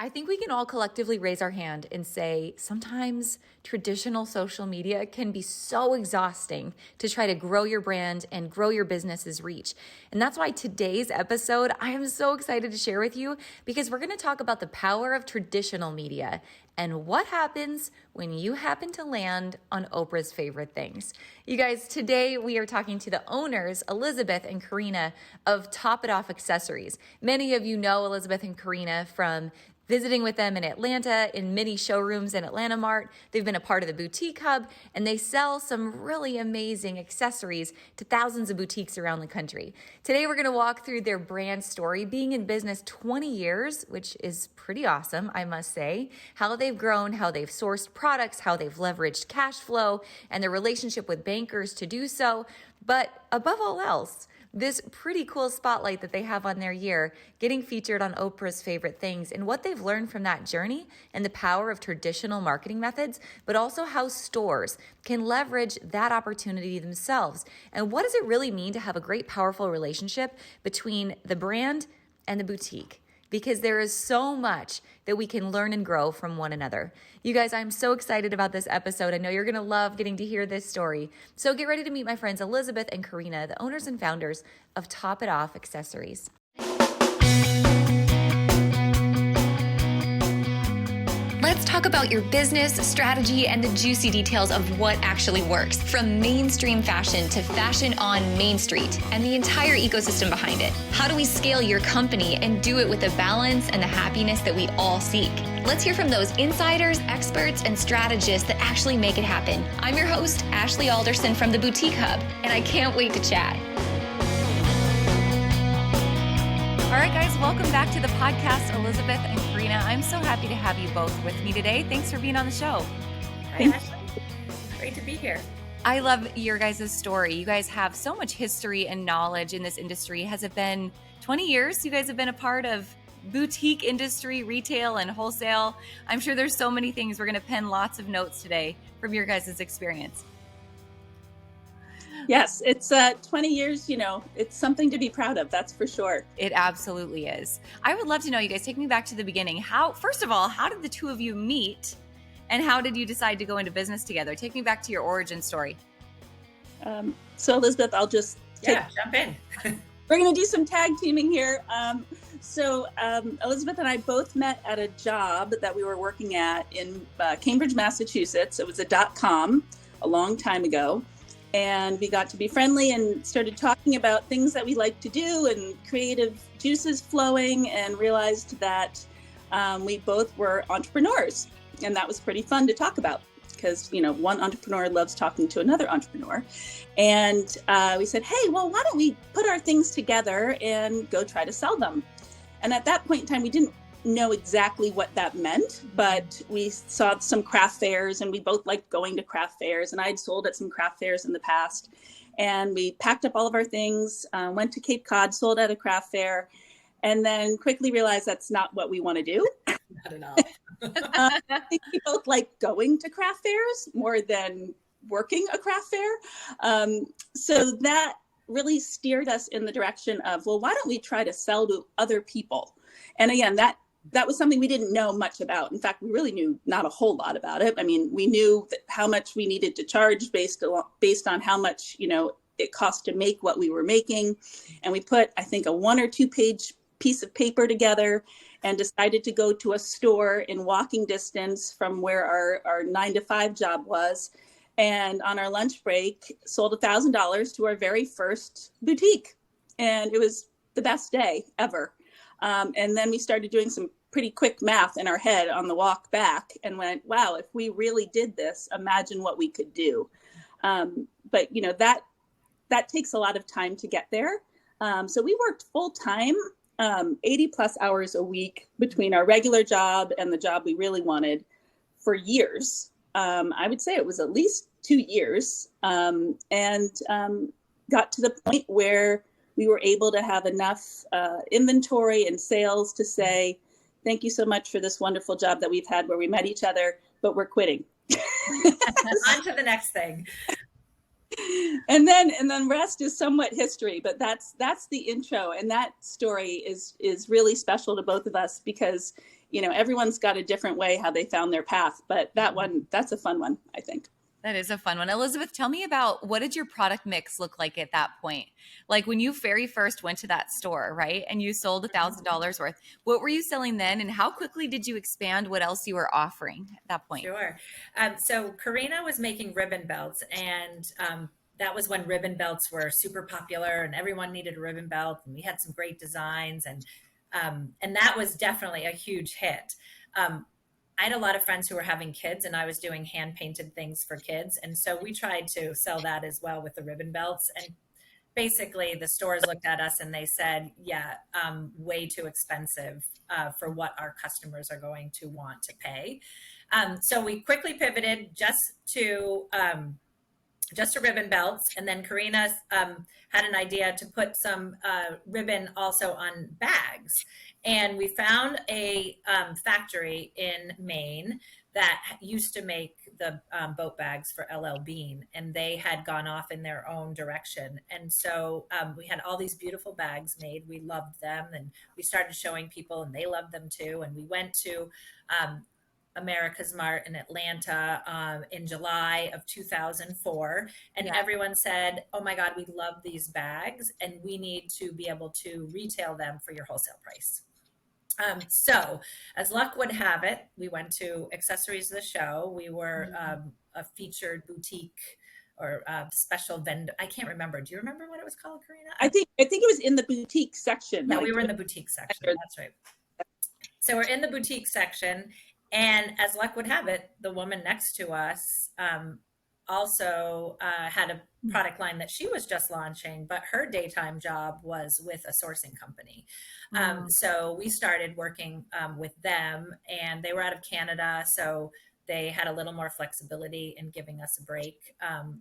I think we can all collectively raise our hand and say sometimes traditional social media can be so exhausting to try to grow your brand and grow your business's reach. And that's why today's episode, I am so excited to share with you because we're going to talk about the power of traditional media and what happens when you happen to land on Oprah's favorite things. You guys, today we are talking to the owners, Elizabeth and Karena of Top It Off Accessories. Many of you know Elizabeth and Karena from visiting with them in Atlanta in many showrooms in Atlanta Mart. They've been a part of the Boutique Hub, and they sell some really amazing accessories to thousands of boutiques around the country. Today, we're going to walk through their brand story, being in business 20 years, which is pretty awesome, I must say, how they've grown, how they've sourced products, how they've leveraged cash flow, and their relationship with bankers to do so. But above all else, this pretty cool spotlight that they have on their year, getting featured on Oprah's favorite things, and what they've learned from that journey and the power of traditional marketing methods, but also how stores can leverage that opportunity themselves. And what does it really mean to have a great, powerful relationship between the brand and the boutique? Because there is so much that we can learn and grow from one another. You guys, I'm so excited about this episode. I know you're gonna love getting to hear this story. So get ready to meet my friends Elizabeth and Karena, the owners and founders of Top It Off Accessories. Let's talk about your business strategy and the juicy details of what actually works, from mainstream fashion to fashion on Main Street and the entire ecosystem behind it. How do we scale your company and do it with the balance and the happiness that we all seek? Let's hear from those insiders, experts, and strategists that actually make it happen. I'm your host, Ashley Alderson from the Boutique Hub, and I can't wait to chat. All right, guys, welcome back to the podcast, Elizabeth and Karena. I'm so happy to have you both with me today. Thanks for being on the show. Hi, Ashley. Great to be here. I love your guys' story. You guys have so much history and knowledge in this industry. Has it been 20 years you guys have been a part of boutique industry, retail, and wholesale? I'm sure there's so many things. We're going to pen lots of notes today from your guys' experience. Yes, it's 20 years, it's something to be proud of. That's for sure. It absolutely is. I would love to know, you guys, take me back to the beginning. First of all, how did the two of you meet and how did you decide to go into business together? Take me back to your origin story. So Elizabeth, I'll just jump in. We're going to do some tag teaming here. Elizabeth and I both met at a job that we were working at in Cambridge, Massachusetts. It was a .com a long time ago. And we got to be friendly and started talking about things that we like to do and creative juices flowing, and realized that we both were entrepreneurs. And that was pretty fun to talk about because, one entrepreneur loves talking to another entrepreneur. And we said, hey, well, why don't we put our things together and go try to sell them? And at that point in time, we didn't know exactly what that meant, but we saw some craft fairs and we both liked going to craft fairs, and I'd sold at some craft fairs in the past, and we packed up all of our things, went to Cape Cod, sold at a craft fair, and then quickly realized that's not what we want to do. Not at all. I think we both like going to craft fairs more than working a craft fair. So that really steered us in the direction of, well, why don't we try to sell to other people? And again, that was something we didn't know much about. In fact, we really knew not a whole lot about it. I mean, we knew how much we needed to charge based on how much, it cost to make what we were making. And we put, I think, a 1 or 2 page piece of paper together and decided to go to a store in walking distance from where our 9-to-5 job was. And on our lunch break, sold $1,000 to our very first boutique. And it was the best day ever. And then we started doing some pretty quick math in our head on the walk back and went, wow, if we really did this, imagine what we could do. But that takes a lot of time to get there. So we worked full time, 80 plus hours a week between our regular job and the job we really wanted for years. I would say it was at least 2 years, and got to the point where we were able to have enough inventory and sales to say, thank you so much for this wonderful job that we've had where we met each other, but we're quitting. On to the next thing. And then rest is somewhat history, but that's the intro, and that story is really special to both of us because everyone's got a different way how they found their path, but that's a fun one, I think. That is a fun one. Elizabeth, tell me about, what did your product mix look like at that point? Like when you very first went to that store, right? And you sold $1,000 worth. What were you selling then? And how quickly did you expand what else you were offering at that point? Sure. So Karena was making ribbon belts, and that was when ribbon belts were super popular, and everyone needed a ribbon belt, and we had some great designs, and that was definitely a huge hit. I had a lot of friends who were having kids, and I was doing hand painted things for kids, and so we tried to sell that as well with the ribbon belts. And basically, the stores looked at us and they said, "Yeah, way too expensive for what our customers are going to want to pay." So we quickly pivoted just to ribbon belts. And then Karina had an idea to put some ribbon also on bags. And we found a factory in Maine that used to make the boat bags for LL Bean, and they had gone off in their own direction. And so we had all these beautiful bags made. We loved them, and we started showing people, and they loved them too. And we went to America's Mart in Atlanta in July of 2004. And everyone said, "Oh my God, we love these bags, and we need to be able to retail them for your wholesale price." So as luck would have it, we went to Accessories of the Show. We were a featured boutique or special vendor. I can't remember. Do you remember what it was called, Karina? I think it was in the boutique section. Yeah, we were in the boutique section. That's right. So we're in the boutique section. And as luck would have it, the woman next to us also had a product line that she was just launching, but her daytime job was with a sourcing company. So we started working with them, and they were out of Canada. So they had a little more flexibility in giving us a break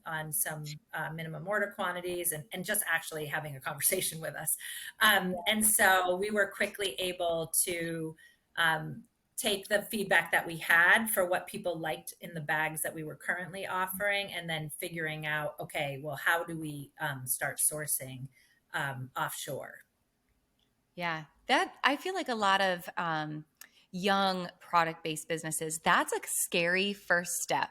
on some minimum order quantities and just actually having a conversation with us. And so we were quickly able to take the feedback that we had for what people liked in the bags that we were currently offering, and then figuring out, okay, well, how do we start sourcing offshore? Yeah, that, I feel like a lot of young product-based businesses, that's a scary first step.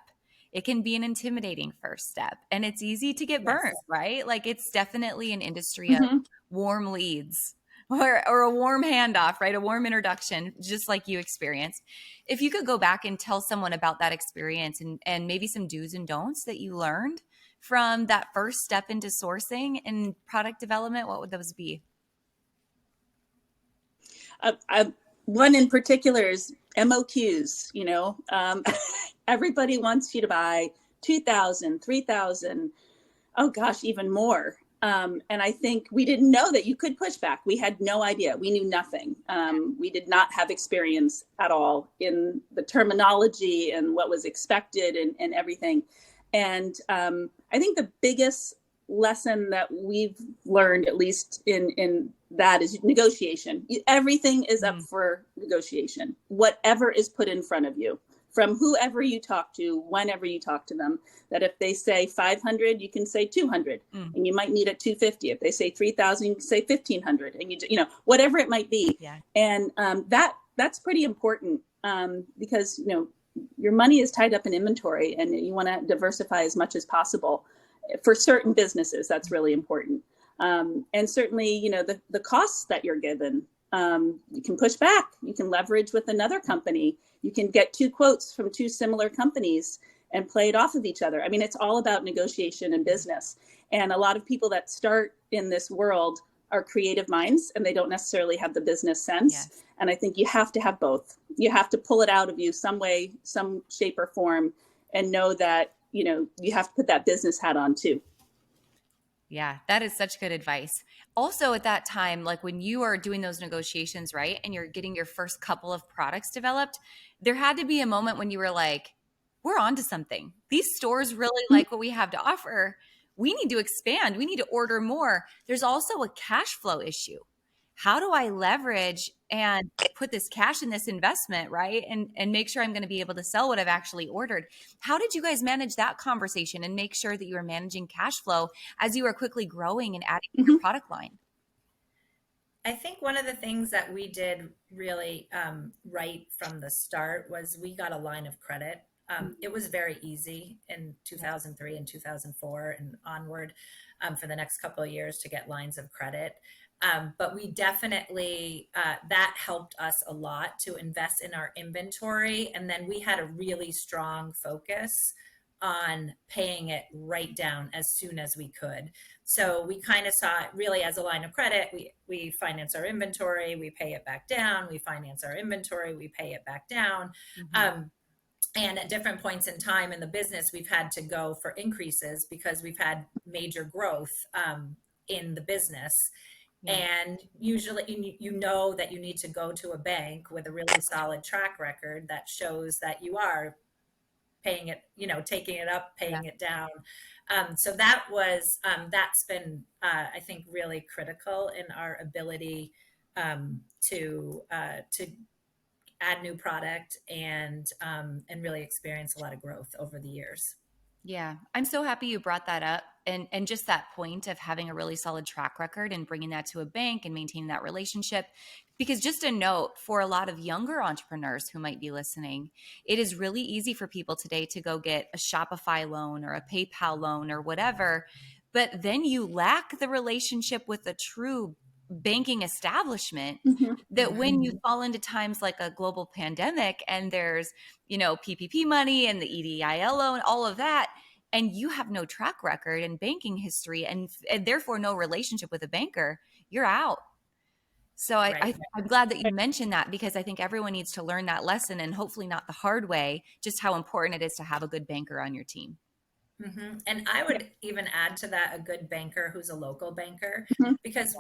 It can be an intimidating first step, and it's easy to get burned, right? Like it's definitely an industry of warm leads or a warm handoff, right? A warm introduction, just like you experienced. If you could go back and tell someone about that experience and maybe some do's and don'ts that you learned from that first step into sourcing and product development, what would those be? One in particular is MOQs. Everybody wants you to buy 2,000, 3,000, oh gosh, even more. And I think we didn't know that you could push back. We had no idea. We knew nothing. We did not have experience at all in the terminology and what was expected and everything. And I think the biggest lesson that we've learned, at least in that, is negotiation. Everything is up for negotiation. Whatever is put in front of you, from whoever you talk to, whenever you talk to them, that if they say 500, you can say 200, and you might meet at 250. If they say 3,000, you can say 1,500, and whatever it might be. Yeah. And that's pretty important because your money is tied up in inventory, and you want to diversify as much as possible. For certain businesses, that's really important. And certainly, the costs that you're given, you can push back. You can leverage with another company. You can get 2 quotes from 2 similar companies and play it off of each other. I mean, it's all about negotiation and business. And a lot of people that start in this world are creative minds, and they don't necessarily have the business sense. Yes. And I think you have to have both. You have to pull it out of you some way, some shape or form, and know that, you have to put that business hat on too. Yeah, that is such good advice. Also at that time, like when you are doing those negotiations, right, and you're getting your first couple of products developed, there had to be a moment when you were like, we're onto something. These stores really like what we have to offer. We need to expand. We need to order more. There's also a cash flow issue. how do I leverage and put this cash in this investment, right? And make sure I'm going to be able to sell what I've actually ordered. How did you guys manage that conversation and make sure that you were managing cash flow as you were quickly growing and adding to your Mhm. product line? I think one of the things that we did really right from the start was we got a line of credit. It was very easy in 2003 and 2004 and onward for the next couple of years to get lines of credit. But we definitely, that helped us a lot to invest in our inventory. And then we had a really strong focus on paying it right down as soon as we could. So we kind of saw it really as a line of credit. We finance our inventory, we pay it back down. We finance our inventory, we pay it back down. Um, and at different points in time in the business, we've had to go for increases because we've had major growth in the business. Yeah. And usually, you know that you need to go to a bank with a really solid track record that shows that you are paying it, taking it up, paying it down. So that's been, I think, really critical in our ability to add new product and really experience a lot of growth over the years. Yeah, I'm so happy you brought that up, and just that point of having a really solid track record and bringing that to a bank and maintaining that relationship. Because just a note for a lot of younger entrepreneurs who might be listening, it is really easy for people today to go get a Shopify loan or a PayPal loan or whatever, but then you lack the relationship with a true banking establishment, Mhm. that when you fall into times like a global pandemic and there's, PPP money and the EDIL loan, all of that, and you have no track record and banking history and therefore no relationship with a banker, you're out. So Right. I'm glad that you mentioned that, because I think everyone needs to learn that lesson, and hopefully not the hard way, just how important it is to have a good banker on your team. And I would even add to that a good banker who's a local banker, Mhm. because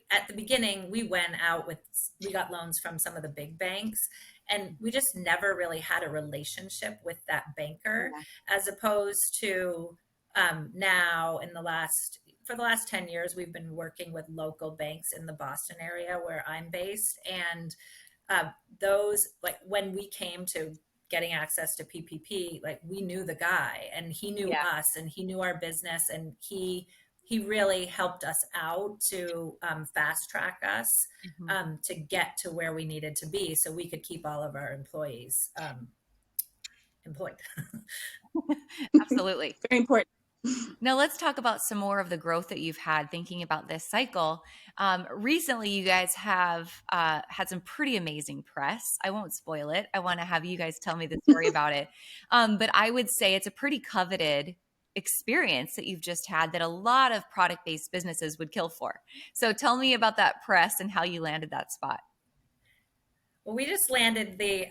at the beginning, we got loans from some of the big banks, and we just never really had a relationship with that banker, Yeah. as opposed to now for the last 10 years, we've been working with local banks in the Boston area where I'm based. And those, like when we came to getting access to PPP, like we knew the guy and he knew Yeah. us and he knew our business, and he really helped us out to fast track us Mhm. to get to where we needed to be so we could keep all of our employees employed. Absolutely. Very important. Now, let's talk about some more of the growth that you've had thinking about this cycle. Recently, you guys have had some pretty amazing press. I won't spoil it. I want to have you guys tell me the story about it. But I would say it's a pretty coveted experience that you've just had that a lot of product based businesses would kill for. So tell me about that press and how you landed that spot. Well, we just landed the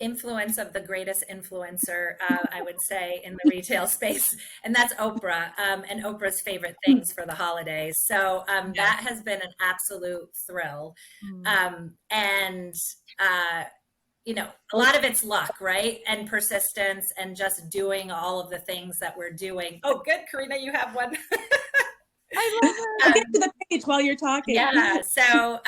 influence of the greatest influencer, I would say, in the retail space, and that's Oprah, and Oprah's favorite things for the holidays. So Yeah. that has been an absolute thrill. Mm. And a lot of it's luck, right? And persistence and just doing all of the things that we're doing. Oh, good, Karena, you have one. I love I'll it. get to the page while you're talking. Yeah. So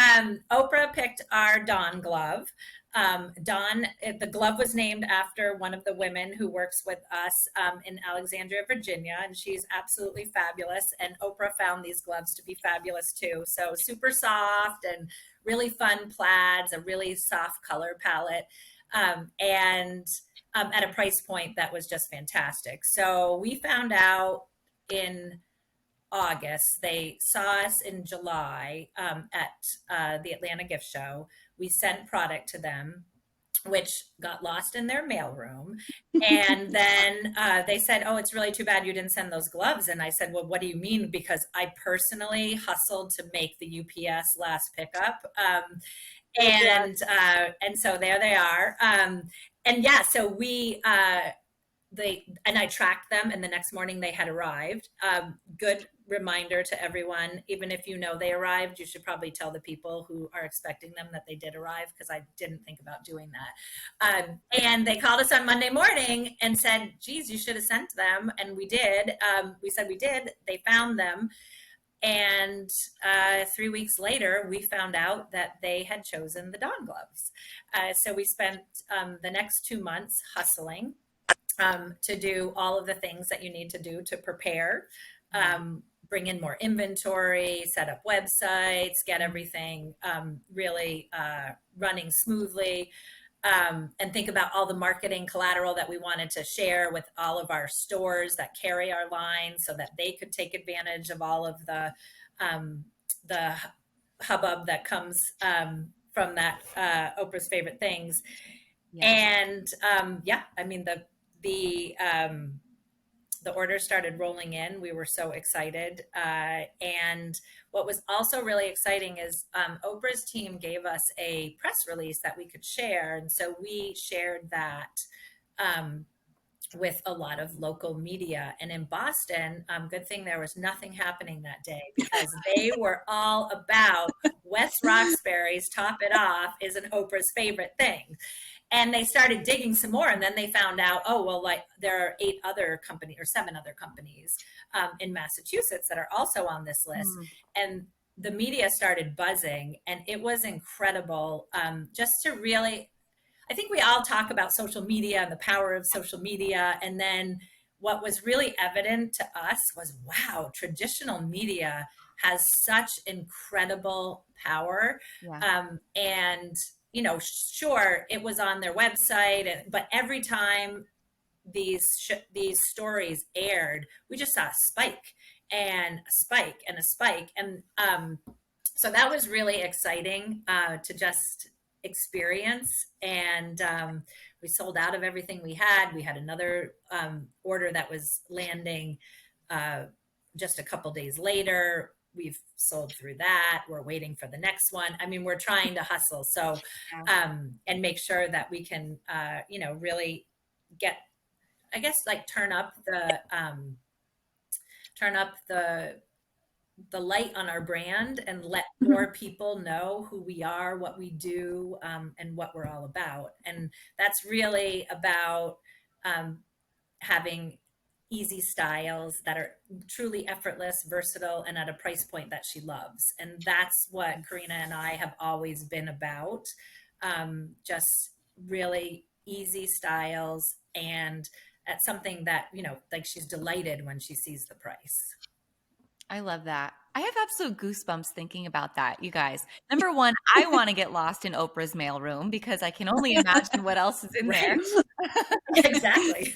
Oprah picked our Dawn glove. The glove was named after one of the women who works with us in Alexandria, Virginia, and she's absolutely fabulous. And Oprah found these gloves to be fabulous too. So super soft and really fun plaids, a really soft color palette, and at a price point that was just fantastic. So we found out in August. They saw us in July at the Atlanta Gift Show. We sent product to them, which got lost in their mailroom. And then they said, "Oh, it's really too bad you didn't send those gloves." And I said, "Well, what do you mean?" Because I personally hustled to make the UPS last pickup. And so there they are. And yeah, so I tracked them, and the next morning they had arrived. Good reminder to everyone, even if you know they arrived, you should probably tell the people who are expecting them that they did arrive, because I didn't think about doing that. And they called us on Monday morning and said, "Geez, you should have sent them." And we did. We said we did. They found them. And 3 weeks later, we found out that they had chosen the Dawn gloves. So we spent the next 2 months hustling to do all of the things that you need to do to prepare, bring in more inventory, set up websites, get everything really running smoothly. And think about all the marketing collateral that we wanted to share with all of our stores that carry our line so that they could take advantage of all of the hubbub that comes from that Oprah's favorite things. Yeah. And I mean, the orders started rolling in. We were so excited. And what was also really exciting is Oprah's team gave us a press release that we could share. And so we shared that with a lot of local media. And in Boston, good thing there was nothing happening that day, because they were all about Wes Roxbury's Top It Off is an Oprah's favorite thing. And they started digging some more, and then they found out, oh, well, like there are 7 other companies in Massachusetts that are also on this list. And the media started buzzing, and it was incredible just to really, I think we all talk about social media and the power of social media. And then what was really evident to us was, wow, traditional media has such incredible power. And sure, it was on their website, but every time these stories aired, we just saw a spike and a spike and a spike. And so that was really exciting to just experience. And we sold out of everything we had. We had another order that was landing just a couple days later. We've sold through that. We're waiting for the next one. I mean, we're trying to hustle. So, and make sure that we can, really get, I guess, like turn up the light on our brand and let more people know who we are, what we do, and what we're all about. And that's really about having easy styles that are truly effortless, versatile, and at a price point that she loves. And that's what Karena and I have always been about. Just really easy styles, and that's something that, like she's delighted when she sees the price. I love that. I have absolute goosebumps thinking about that, you guys. Number one, I want to get lost in Oprah's mailroom because I can only imagine what else is in there. Exactly.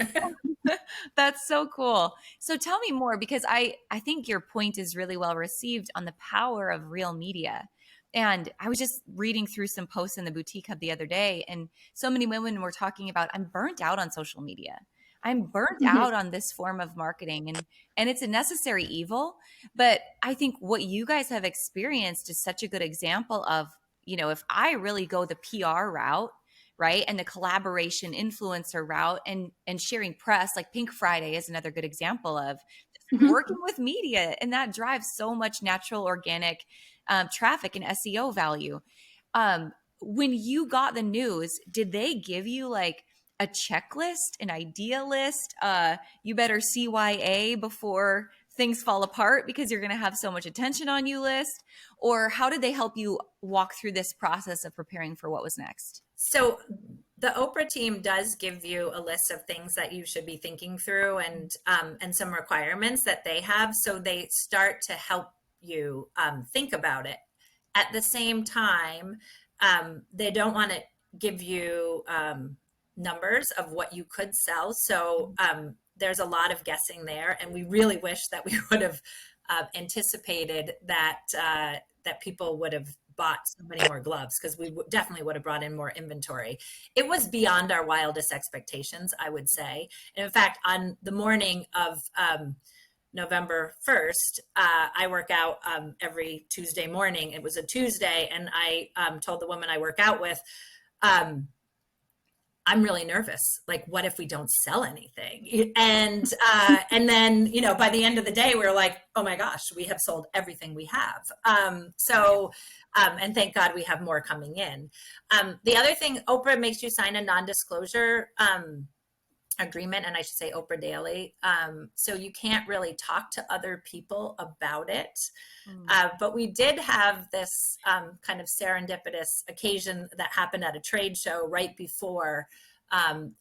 That's so cool. So tell me more, because I think your point is really well received on the power of real media. And I was just reading through some posts in the Boutique Hub the other day, and so many women were talking about, I'm burnt out on social media. I'm burnt out on this form of marketing, and it's a necessary evil. But I think what you guys have experienced is such a good example of, if I really go the PR route, right, and the collaboration influencer route, and sharing press, like Pink Friday is another good example of working with media, and that drives so much natural organic traffic and SEO value. When you got the news, did they give you like a checklist, an idea list? You better CYA before things fall apart because you're going to have so much attention on you list? Or how did they help you walk through this process of preparing for what was next? So the Oprah team does give you a list of things that you should be thinking through, and some requirements that they have. So they start to help you think about it. At the same time, they don't want to give you numbers of what you could sell. So there's a lot of guessing there. And we really wish that we would have anticipated that people would have bought so many more gloves, because we definitely would have brought in more inventory. It was beyond our wildest expectations, I would say. And in fact, on the morning of November 1st, I work out every Tuesday morning. It was a Tuesday, and I told the woman I work out with, I'm really nervous. Like, what if we don't sell anything? And then, by the end of the day, we were like, oh my gosh, we have sold everything we have. And thank God we have more coming in. The other thing, Oprah makes you sign a non-disclosure agreement, and I should say Oprah Daily. So you can't really talk to other people about it. But we did have this kind of serendipitous occasion that happened at a trade show right before.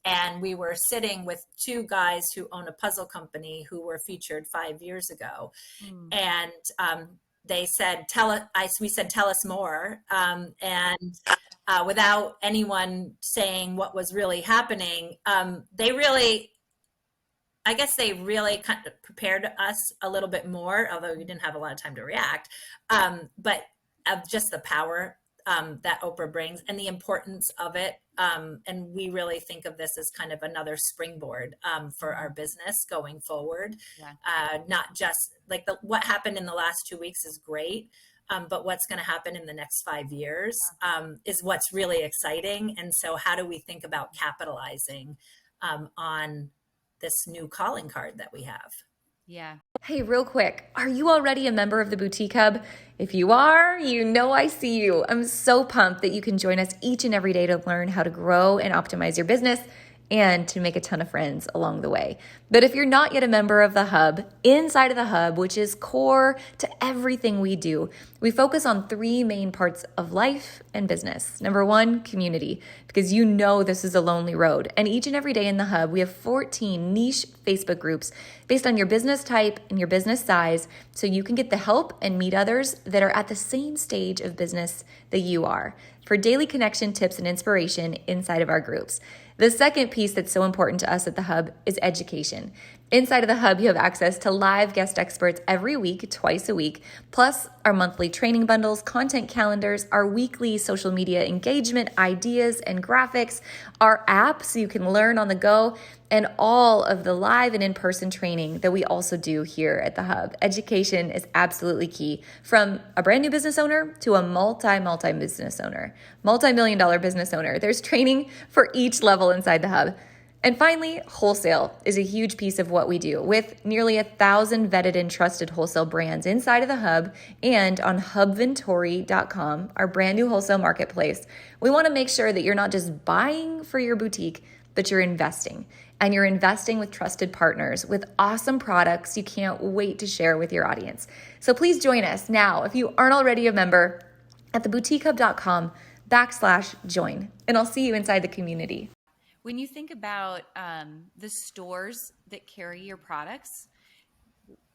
And we were sitting with two guys who own a puzzle company who were featured 5 years ago. And they said, we said, tell us more. And without anyone saying what was really happening, I guess they really kind of prepared us a little bit more, although we didn't have a lot of time to react, but of just the power that Oprah brings and the importance of it. And we really think of this as kind of another springboard for our business going forward. Not just like what happened in the last 2 weeks is great, but what's going to happen in the next 5 years is what's really exciting. And so how do we think about capitalizing on this new calling card that we have? Yeah. Hey, real quick, are you already a member of the Boutique Hub? If you are, you know I see you. I'm so pumped that you can join us each and every day to learn how to grow and optimize your business and to make a ton of friends along the way. But if you're not yet a member of the Hub, inside of the Hub, which is core to everything we do, we focus on 3 main parts of life and business. Number 1, community, because you know this is a lonely road. And each and every day in the Hub, we have 14 niche Facebook groups based on your business type and your business size, so you can get the help and meet others that are at the same stage of business that you are, for daily connection, tips, and inspiration inside of our groups. The second piece that's so important to us at the Hub is education. Inside of the Hub, you have access to live guest experts every week, twice a week, plus our monthly training bundles, content calendars, our weekly social media engagement ideas and graphics, our app so you can learn on the go, and all of the live and in-person training that we also do here at the Hub. Education is absolutely key. From a brand new business owner to a multi-business owner, multi-million-dollar business owner, there's training for each level inside the Hub. And finally, wholesale is a huge piece of what we do, with nearly 1,000 vetted and trusted wholesale brands inside of the Hub and on hubventory.com, our brand new wholesale marketplace. We want to make sure that you're not just buying for your boutique, but you're investing. And you're investing with trusted partners with awesome products you can't wait to share with your audience. So please join us now, if you aren't already a member, at theboutiquehub.com/join. And I'll see you inside the community. When you think about the stores that carry your products,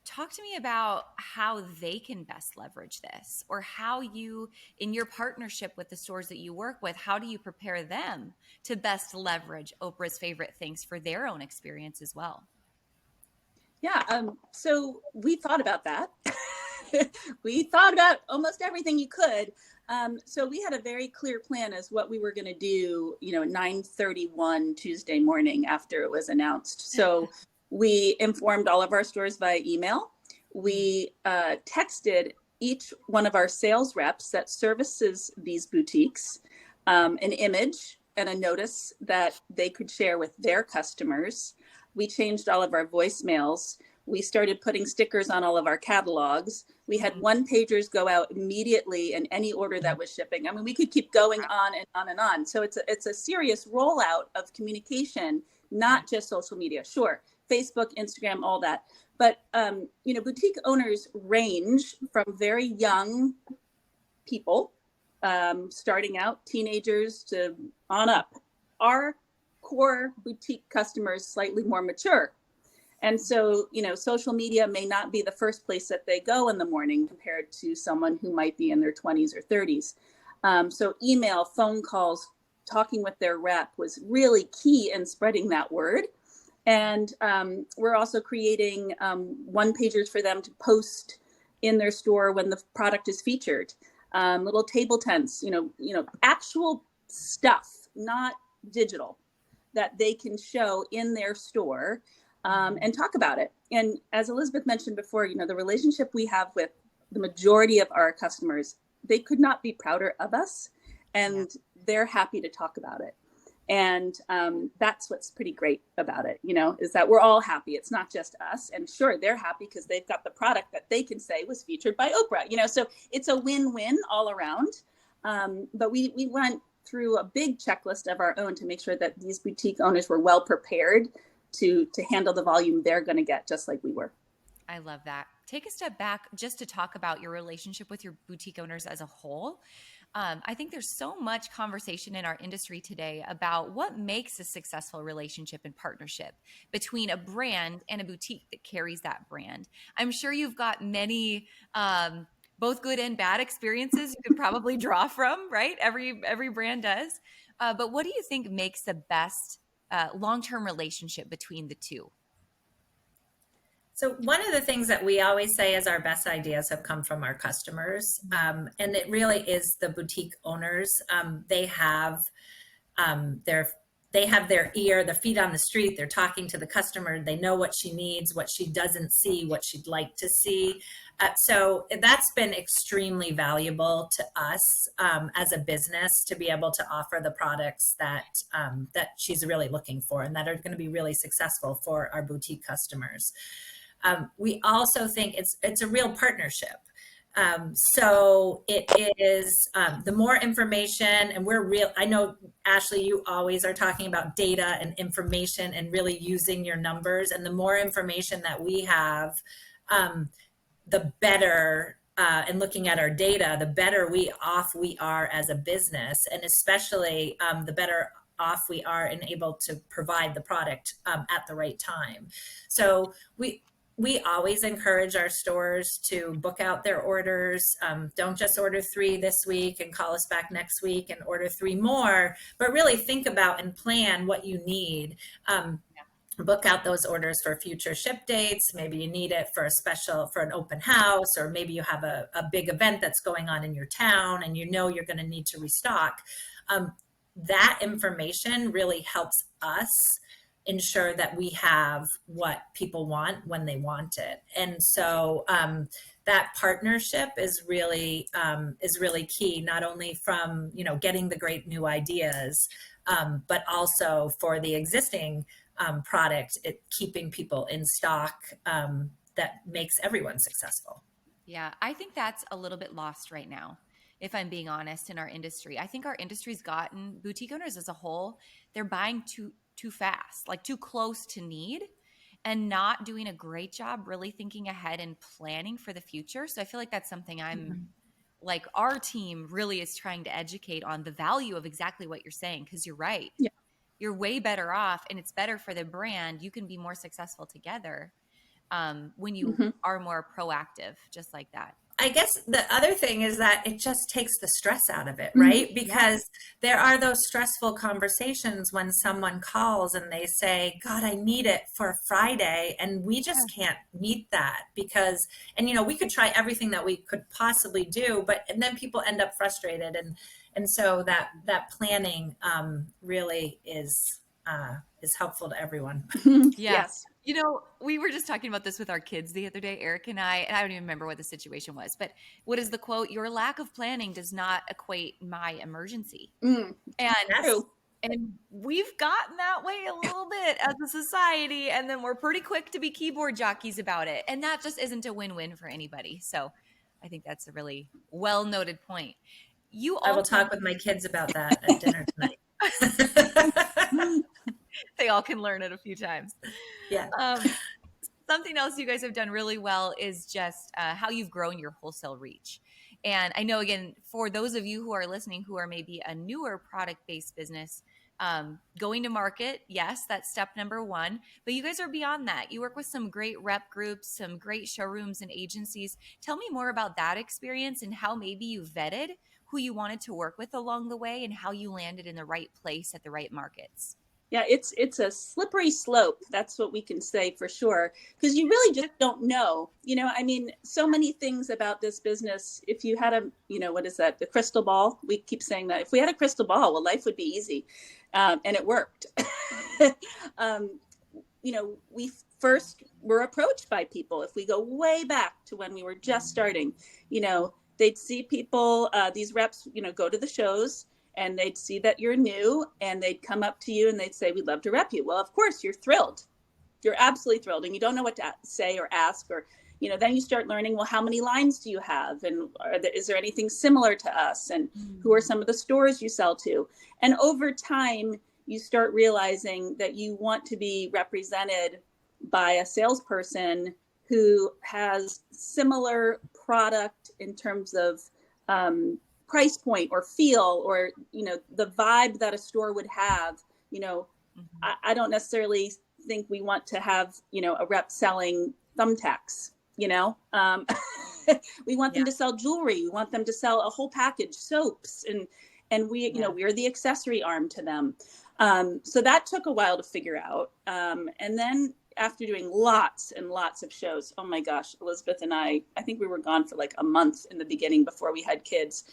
talk to me about how they can best leverage this, or how you, in your partnership with the stores that you work with, how do you prepare them to best leverage Oprah's favorite things for their own experience as well? Yeah, so we thought about that. We thought about almost everything you could. So we had a very clear plan as what we were going to do, 9:31 Tuesday morning after it was announced. So we informed all of our stores via email. We texted each one of our sales reps that services these boutiques an image and a notice that they could share with their customers. We changed all of our voicemails. We started putting stickers on all of our catalogs. We had one-pagers go out immediately in any order that was shipping. I mean, we could keep going on and on and on. So it's a serious rollout of communication, not just social media. Sure, Facebook, Instagram, all that. But, boutique owners range from very young people, starting out, teenagers to on up. Our core boutique customers slightly more mature. And so, social media may not be the first place that they go in the morning compared to someone who might be in their 20s or 30s. So email, phone calls, talking with their rep was really key in spreading that word. And we're also creating one-pagers for them to post in their store when the product is featured. Little table tents, actual stuff, not digital, that they can show in their store. And talk about it. And as Elizabeth mentioned before, the relationship we have with the majority of our customers, they could not be prouder of us, and they're happy to talk about it. And that's what's pretty great about it, is that we're all happy. It's not just us. And sure, they're happy because they've got the product that they can say was featured by Oprah, so it's a win-win all around. But we went through a big checklist of our own to make sure that these boutique owners were well prepared to handle the volume they're going to get, just like we were. I love that. Take a step back just to talk about your relationship with your boutique owners as a whole. I think there's so much conversation in our industry today about what makes a successful relationship and partnership between a brand and a boutique that carries that brand. I'm sure you've got many both good and bad experiences you could probably draw from, right? Every brand does. But what do you think makes the best long-term relationship between the two? So one of the things that we always say is our best ideas have come from our customers. And it really is the boutique owners. They have their ear, the feet on the street. They're talking to the customer. They know what she needs, what she doesn't see, what she'd like to see. So that's been extremely valuable to us as a business to be able to offer the products that she's really looking for and that are going to be really successful for our boutique customers. We also think it's a real partnership. So it is the more information, and I know, Ashley, you always are talking about data and information and really using your numbers. And the more information that we have, the better, and looking at our data, the better off we are as a business. And especially the better off we are and able to provide the product at the right time. So we always encourage our stores to book out their orders. Don't just order 3 this week and call us back next week and order 3 more, but really think about and plan what you need. Book out those orders for future ship dates. Maybe you need it for an open house, or maybe you have a big event that's going on in your town and you know you're going to need to restock. That information really helps us ensure that we have what people want when they want it. And so that partnership is really key, not only from, getting the great new ideas, but also for the existing product, keeping people in stock that makes everyone successful. Yeah, I think that's a little bit lost right now, if I'm being honest, in our industry. I think our industry's gotten, boutique owners as a whole, they're buying too fast, like too close to need, and not doing a great job really thinking ahead and planning for the future. So I feel like that's something like our team really is trying to educate on the value of exactly what you're saying, because you're right. Yeah. You're way better off, and it's better for the brand. You can be more successful together when you are more proactive, just like that. I guess the other thing is that it just takes the stress out of it, right? Because there are those stressful conversations when someone calls and they say, God, I need it for Friday. And we just can't meet that because, we could try everything that we could possibly do, and then people end up frustrated. And so that planning really is helpful to everyone. Yes. We were just talking about this with our kids the other day, Eric and I don't even remember what the situation was, but what is the quote? Your lack of planning does not equate my emergency. And we've gotten that way a little bit as a society, and then we're pretty quick to be keyboard jockeys about it. And that just isn't a win-win for anybody. So I think that's a really well-noted point. I will talk with my kids about that at dinner tonight. They all can learn it a few times. Yeah. Something else you guys have done really well is just how you've grown your wholesale reach. And I know, again, for those of you who are listening who are maybe a newer product-based business, going to market, yes, that's step number 1. But you guys are beyond that. You work with some great rep groups, some great showrooms and agencies. Tell me more about that experience and how maybe you vetted who you wanted to work with along the way and how you landed in the right place at the right markets. Yeah, it's a slippery slope. That's what we can say for sure, because you really just don't know. So many things about this business. If you had what is that? The crystal ball. We keep saying that. If we had a crystal ball, well, life would be easy, and it worked. We first were approached by people. If we go way back to when we were just starting, they'd see people, these reps, go to the shows. And they'd see that you're new and they'd come up to you and they'd say, we'd love to rep you. Well, of course, you're thrilled. You're absolutely thrilled. And you don't know what to say or ask, or, then you start learning, well, how many lines do you have? And is there anything similar to us? And who are some of the stores you sell to? And over time, you start realizing that you want to be represented by a salesperson who has similar product in terms of price point or feel, or, you know, the vibe that a store would have. You know, I don't necessarily think we want to have, you know, a rep selling thumbtacks, you know. We want them to sell jewelry. We want them to sell a whole package, soaps, and we, you know, we're the accessory arm to them. So that took a while to figure out. And then after doing lots and lots of shows, oh my gosh, Elizabeth and I think we were gone for like a month in the beginning before we had kids.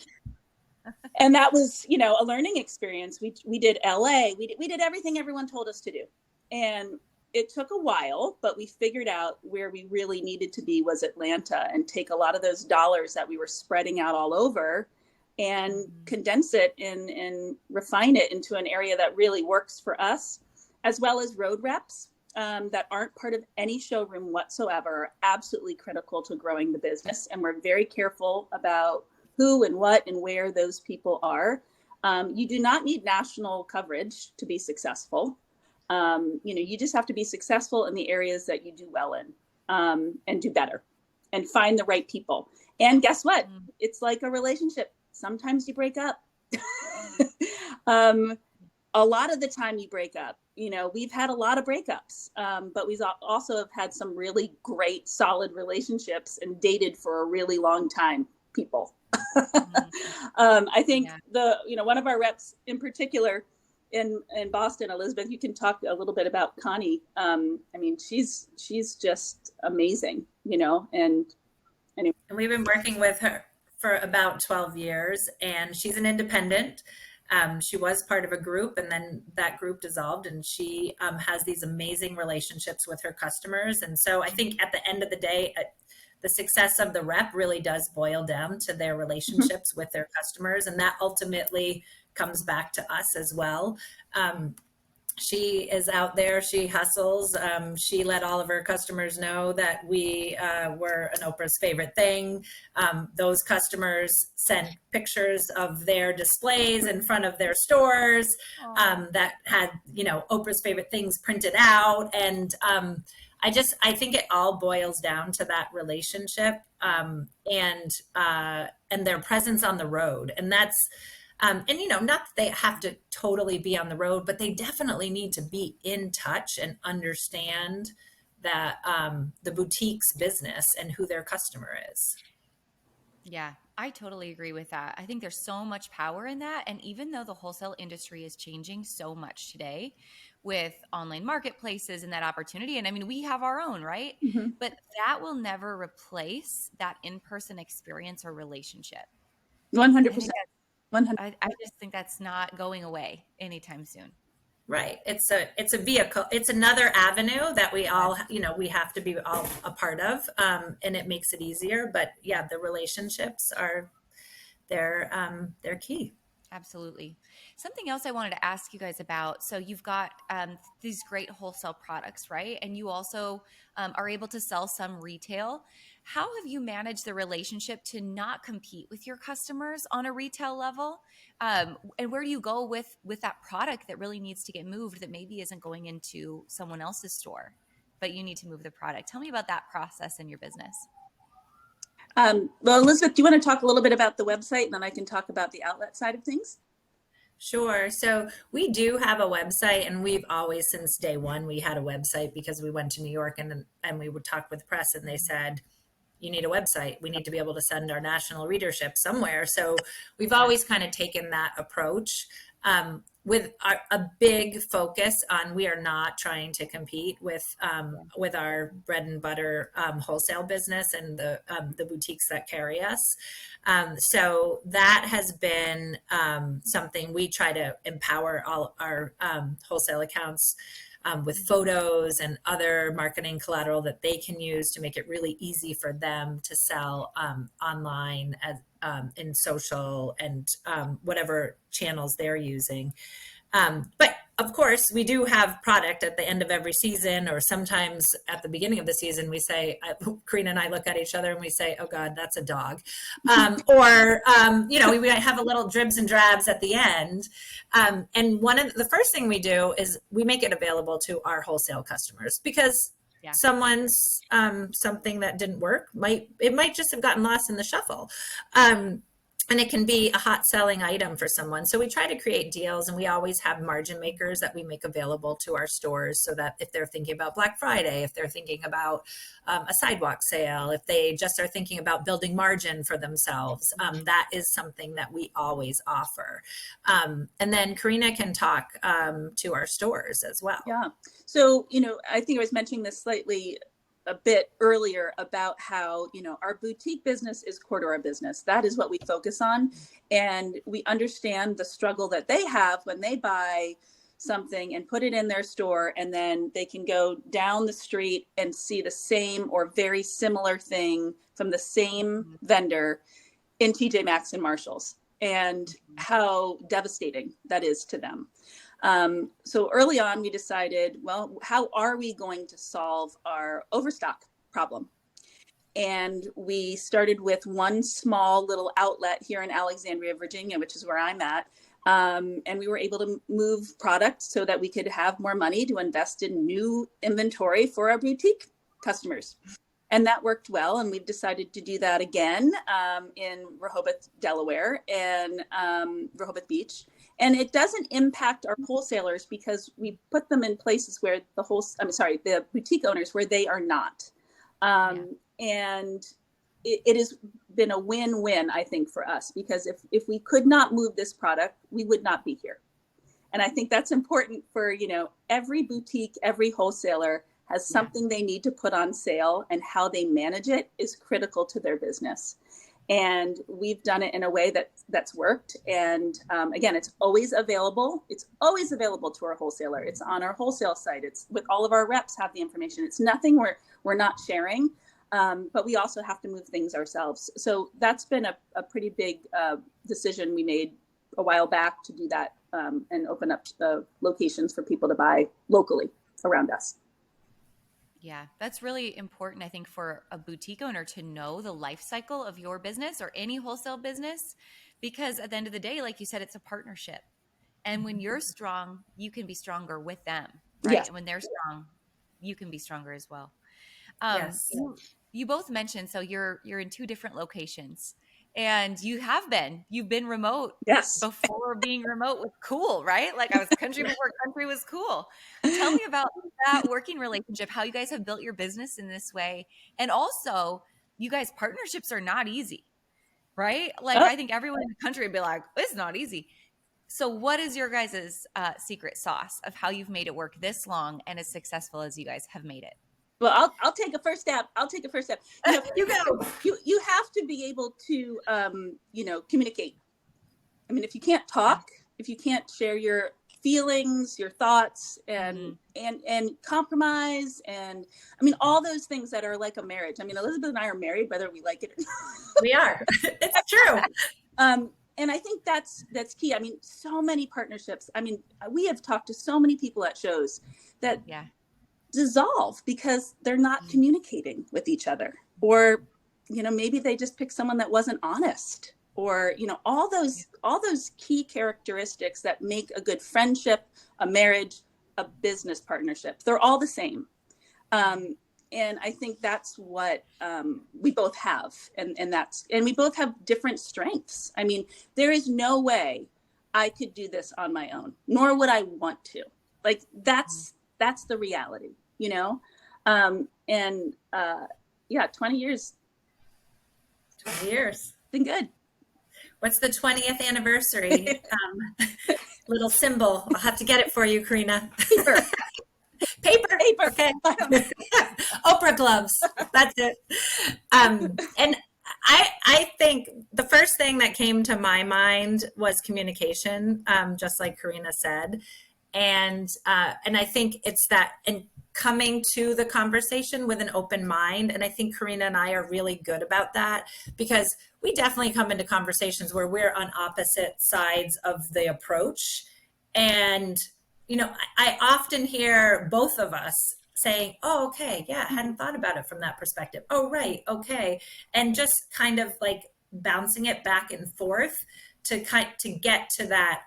And that was, you know, a learning experience. We did LA, we did everything everyone told us to do. And it took a while, but we figured out where we really needed to be was Atlanta, and take a lot of those dollars that we were spreading out all over and condense it and refine it into an area that really works for us, as well as road reps that aren't part of any showroom whatsoever, are absolutely critical to growing the business. And we're very careful about who and what and where those people are. You do not need national coverage to be successful. You know, you just have to be successful in the areas that you do well in, and do better, and find the right people. And guess what? It's like a relationship. Sometimes you break up. A lot of the time you break up. You know, we've had a lot of breakups, but we've also have had some really great, solid relationships and dated for a really long time people. I think you know, one of our reps in particular in Boston, Elizabeth, you can talk a little bit about Connie. I mean, she's just amazing, you know, and anyway. And we've been working with her for about 12 years, and she's an independent. She was part of a group, and then that group dissolved, and she has these amazing relationships with her customers. And so I think at the end of the day, the success of the rep really does boil down to their relationships with their customers. And that ultimately comes back to us as well. She is out there, she hustles. She let all of her customers know that we were an Oprah's favorite thing. Those customers sent pictures of their displays in front of their stores that had, you know, Oprah's favorite things printed out. And I think it all boils down to that relationship and their presence on the road. And that's, and, you know, not that they have to totally be on the road, but they definitely need to be in touch and understand that the boutique's business and who their customer is. Yeah, I totally agree with that. I think there's so much power in that. And even though the wholesale industry is changing so much today with online marketplaces and that opportunity, and I mean, we have our own, right? But that will never replace that in-person experience or relationship. 100%. I just think that's not going away anytime soon. Right. It's a vehicle. It's another avenue that we all, you know, we have to be all a part of, and it makes it easier. But yeah, the relationships are they're key. Absolutely. Something else I wanted to ask you guys about. So you've got these great wholesale products, right? And you also are able to sell some retail. How have you managed the relationship to not compete with your customers on a retail level? And where do you go with that product that really needs to get moved that maybe isn't going into someone else's store, but you need to move the product? Tell me about that process in your business. Well, Elizabeth, do you want to talk a little bit about the website, and then I can talk about the outlet side of things? Sure. So we do have a website, and we've always, since day one, we had a website because we went to New York and we would talk with the press, and they said, you need a website. We need to be able to send our national readership somewhere. So we've always kind of taken that approach with a big focus on, we are not trying to compete with our bread and butter wholesale business and the boutiques that carry us. So that has been something we try to empower all our wholesale accounts with photos and other marketing collateral that they can use to make it really easy for them to sell online in social and whatever channels they're using. But of course, we do have product at the end of every season, or sometimes at the beginning of the season, we say, Karena and I look at each other and we say, oh God, that's a dog. We might have a little dribs and drabs at the end. And one of the first thing we do is we make it available to our wholesale customers, because someone's something that didn't work might just have gotten lost in the shuffle. And it can be a hot selling item for someone. So we try to create deals, and we always have margin makers that we make available to our stores, so that if they're thinking about Black Friday, if they're thinking about a sidewalk sale, if they just are thinking about building margin for themselves, that is something that we always offer. And then Karena can talk to our stores as well. Yeah. So, I think I was mentioning this slightly a bit earlier about how, our boutique business is core to our business. That is what we focus on. And we understand the struggle that they have when they buy something and put it in their store, and then they can go down the street and see the same or very similar thing from the same vendor in TJ Maxx and Marshalls, and how devastating that is to them. So early on, we decided, well, how are we going to solve our overstock problem? And we started with one small little outlet here in Alexandria, Virginia, which is where I'm at. And we were able to move product so that we could have more money to invest in new inventory for our boutique customers. And that worked well. And we've decided to do that again in Rehoboth, Delaware, and Rehoboth Beach. And it doesn't impact our wholesalers, because we put them in places where the boutique owners, where they are not. And it has been a win-win, I think, for us, because if we could not move this product, we would not be here. And I think that's important for, every boutique, every wholesaler has something they need to put on sale, and how they manage it is critical to their business. And we've done it in a way that's worked. And again, it's always available. It's always available to our wholesaler. It's on our wholesale site. It's with all of our reps have the information. It's nothing we're not sharing, but we also have to move things ourselves. So that's been a pretty big decision we made a while back, to do that and open up locations for people to buy locally around us. Yeah, that's really important, I think, for a boutique owner to know the life cycle of your business or any wholesale business, because at the end of the day, like you said, it's a partnership. And when you're strong, you can be stronger with them, right? Yes. And when they're strong, you can be stronger as well. Yes. You both mentioned, so you're in two different locations, and you've been remote. Yes. Before being remote was cool, right? Like I was country before country was cool. Tell me about that working relationship, how you guys have built your business in this way. And also, you guys, partnerships are not easy, right? Like I think everyone in the country would be like, it's not easy. So what is your guys' secret sauce of how you've made it work this long and as successful as you guys have made it? Well, I'll take a first step. You go. You have to be able to, communicate. I mean, if you can't talk, if you can't share your feelings, your thoughts, and compromise, and I mean, all those things that are like a marriage. I mean, Elizabeth and I are married, whether we like it or not. We are. It's true. And I think that's key. I mean, so many partnerships. I mean, we have talked to so many people at shows that dissolve because they're not communicating with each other, or maybe they just pick someone that wasn't honest, or all those key characteristics that make a good friendship, a marriage, a business partnership. They're all the same, and I think that's what we both have, and we both have different strengths. I mean, there is no way I could do this on my own, nor would I want to. Like that's the reality. 20 years. 20 years. Been good. What's the 20th anniversary little symbol? I'll have to get it for you, Karena. Paper. Okay. Oprah gloves. That's it. And I think the first thing that came to my mind was communication, just like Karena said. And I think it's that, and coming to the conversation with an open mind. And I think Karena and I are really good about that, because we definitely come into conversations where we're on opposite sides of the approach. And I often hear both of us saying, "Oh, okay, yeah, I hadn't thought about it from that perspective. Oh, right, okay," and just kind of like bouncing it back and forth to get to that.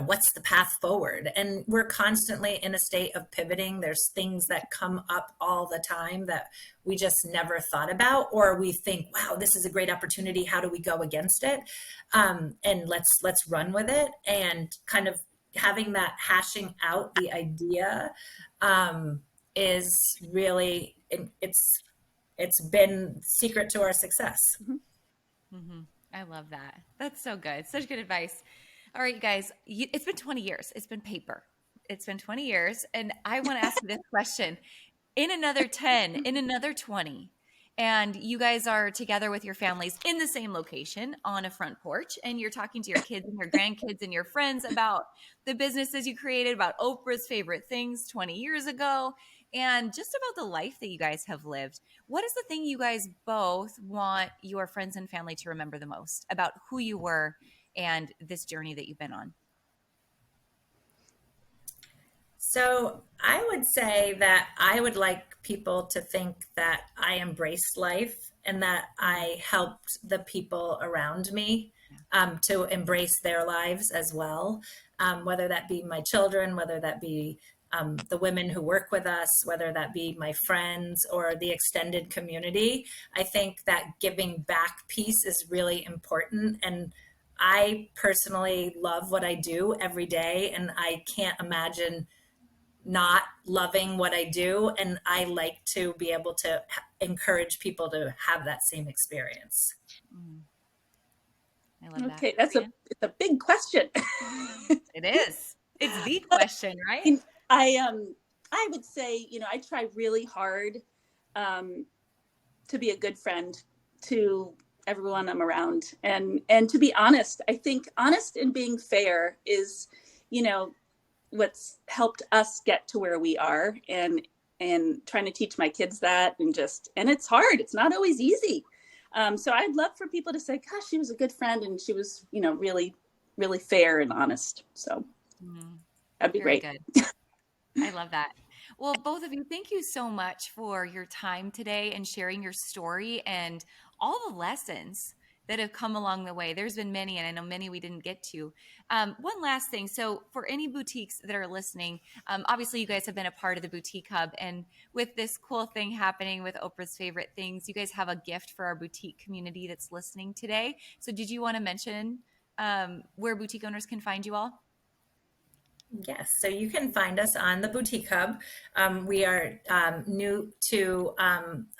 What's the path forward? And we're constantly in a state of pivoting. There's things that come up all the time that we just never thought about, or we think, wow, this is a great opportunity. How do we go against it? And let's run with it. And kind of having that hashing out the idea is really, it's been secret to our success. Mm-hmm. I love that. That's so good. Such good advice. All right, you guys, it's been 20 years. It's been paper. It's been 20 years. And I want to ask you this question. In another 10, in another 20, and you guys are together with your families in the same location on a front porch, and you're talking to your kids and your grandkids and your friends about the businesses you created, about Oprah's favorite things 20 years ago, and just about the life that you guys have lived. What is the thing you guys both want your friends and family to remember the most about who you were and this journey that you've been on? So I would say that I would like people to think that I embraced life and that I helped the people around me to embrace their lives as well, whether that be my children, whether that be the women who work with us, whether that be my friends or the extended community. I think that giving back piece is really important. And I personally love what I do every day, and I can't imagine not loving what I do. And I like to be able to encourage people to have that same experience. Mm, I love that. Okay, it's a big question. It is. It's the question, right? I would say, I try really hard to be a good friend to everyone I'm around, and to be honest. I think honest and being fair is, what's helped us get to where we are, and trying to teach my kids that, and it's hard. It's not always easy. So I'd love for people to say, gosh, she was a good friend, and she was, really, really fair and honest. So that'd be Very great. Good. I love that. Well, both of you, thank you so much for your time today and sharing your story and all the lessons that have come along the way. There's been many, and I know many we didn't get to. One last thing. So for any boutiques that are listening, obviously you guys have been a part of the Boutique Hub. And with this cool thing happening with Oprah's Favorite Things, you guys have a gift for our boutique community that's listening today. So did you want to mention where boutique owners can find you all? Yes, so you can find us on the Boutique Hub. We are new to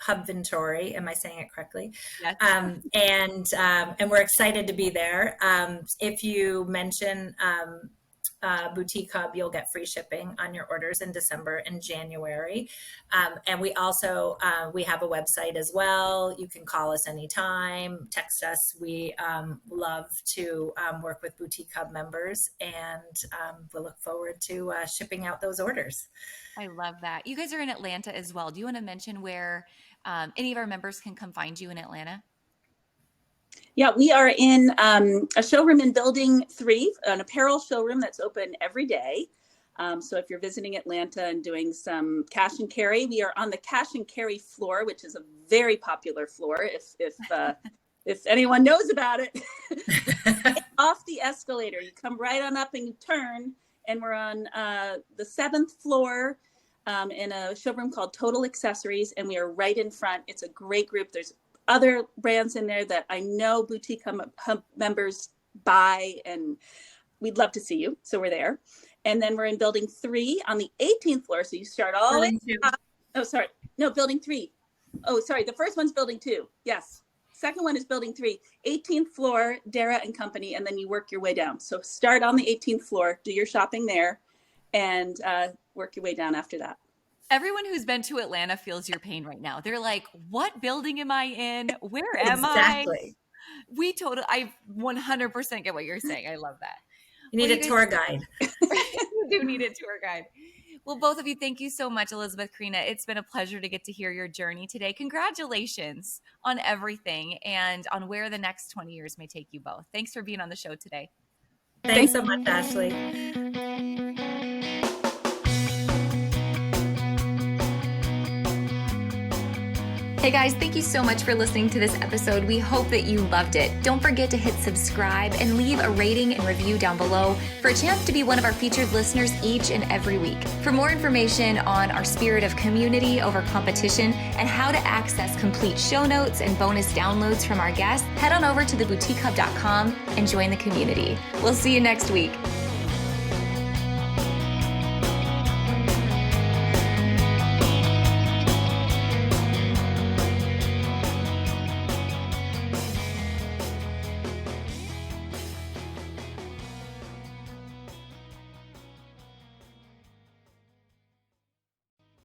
Hubventory. Am I saying it correctly? Yes. And we're excited to be there. If you mention Boutique Hub, you'll get free shipping on your orders in December and January. And we also, we have a website as well. You can call us anytime, text us. We love to work with Boutique Hub members, and we'll look forward to shipping out those orders. I love that. You guys are in Atlanta as well. Do you want to mention where any of our members can come find you in Atlanta? Yeah, we are in a showroom in Building 3, an apparel showroom that's open every day. So if you're visiting Atlanta and doing some cash and carry, we are on the cash and carry floor, which is a very popular floor. If anyone knows about it, off the escalator, you come right on up and you turn, and we're on the 7th floor in a showroom called Total Accessories, and we are right in front. It's a great group. There's other brands in there that I know Boutique Hub members buy, and we'd love to see you. So we're there. And then we're in Building 3 on the 18th floor. So you start all the way up. Oh, sorry. No, Building 3. Oh, sorry. The first one's Building 2. Yes. Second one is Building 3. 18th floor, Dara and Company, and then you work your way down. So start on the 18th floor, do your shopping there, and work your way down after that. Everyone who's been to Atlanta feels your pain right now. They're like, what building am I in? Where am Exactly. I 100% get what you're saying. I love that. You need a tour guide. You do need a tour guide. Well, both of you, thank you so much, Elizabeth, Karena. It's been a pleasure to get to hear your journey today. Congratulations on everything and on where the next 20 years may take you both. Thanks for being on the show today. Thanks so much, Ashley. Hey guys, thank you so much for listening to this episode. We hope that you loved it. Don't forget to hit subscribe and leave a rating and review down below for a chance to be one of our featured listeners each and every week. For more information on our spirit of community over competition and how to access complete show notes and bonus downloads from our guests, head on over to theboutiquehub.com and join the community. We'll see you next week.